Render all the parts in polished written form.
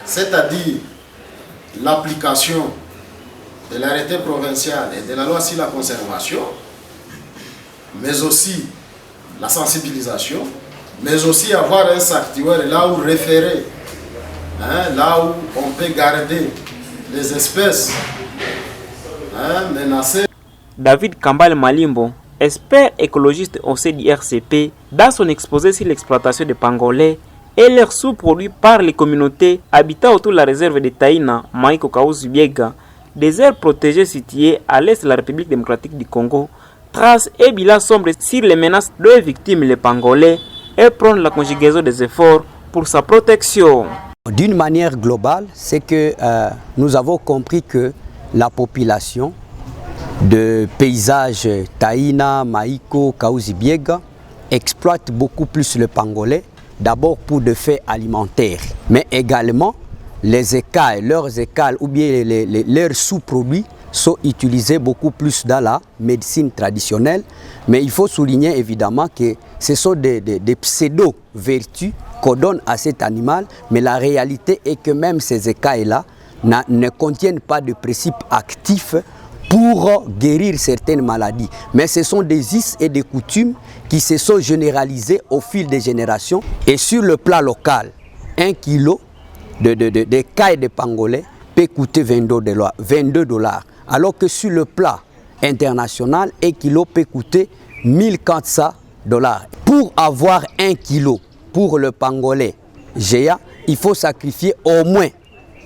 c'est-à-dire l'application de l'arrêté provincial et de la loi sur la conservation, mais aussi la sensibilisation, mais aussi avoir un sanctuaire là où référer, là où on peut garder les espèces menacées. David Kambale Malimbo, expert écologiste au CDRCP, dans son exposé sur l'exploitation des pangolais et leurs sous-produits par les communautés habitant autour de la réserve de Taïna, Maïko Kaouzi-Biega, des aires protégées situées à l'est de la République démocratique du Congo, trace et bilan sombre sur les menaces de victimes les pangolais et prône la conjugaison des efforts pour sa protection. D'une manière globale, c'est que nous avons compris que la population de paysages Taïna, Maïko, Kaouzi-Biega exploite beaucoup plus le pangolais, d'abord pour des faits alimentaires, mais également les écailles, leurs écailles ou bien leurs sous-produits sont utilisés beaucoup plus dans la médecine traditionnelle. Mais il faut souligner évidemment que ce sont des pseudo-vertus qu'on donne à cet animal, mais la réalité est que même ces écailles-là ne contiennent pas de principes actifs pour guérir certaines maladies. Mais ce sont des us et des coutumes qui se sont généralisés au fil des générations. Et sur le plan local, 1 kilo d'écailles de pangolais peut coûter 22 $. Alors que sur le plan international, 1 kilo peut coûter 1400 $. Pour avoir 1 kilo pour le pangolais géant, il faut sacrifier au moins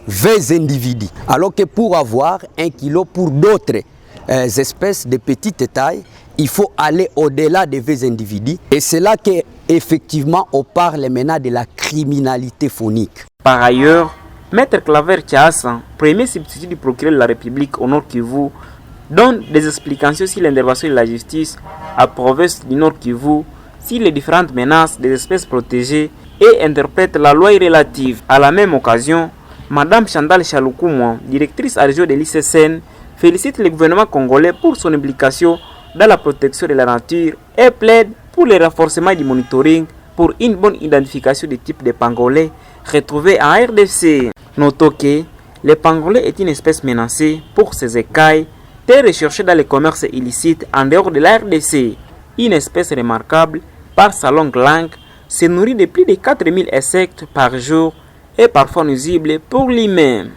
20 individus. Alors que pour avoir 1 kilo pour d'autres espèces de petite taille, il faut aller au-delà de 20 individus. Et c'est là qu'effectivement on parle maintenant de la criminalité faunique. Par ailleurs, Maître Claver Tchassa, premier substitut du procureur de la République au Nord Kivu, donne des explications sur l'intervention de la justice à province du Nord Kivu sur les différentes menaces des espèces protégées et interprète la loi relative. À la même occasion, Madame Chandal Chaloukoumouan, directrice adjointe de l'ICCN, félicite le gouvernement congolais pour son implication dans la protection de la nature et plaide pour le renforcement du monitoring pour une bonne identification des types de pangolais retrouvés en RDC. Notons que le pangolais est une espèce menacée pour ses écailles, très recherchée dans le commerce illicite en dehors de la RDC. Une espèce remarquable par sa longue langue, se nourrit de plus de 4000 insectes par jour et parfois nuisibles pour lui-même.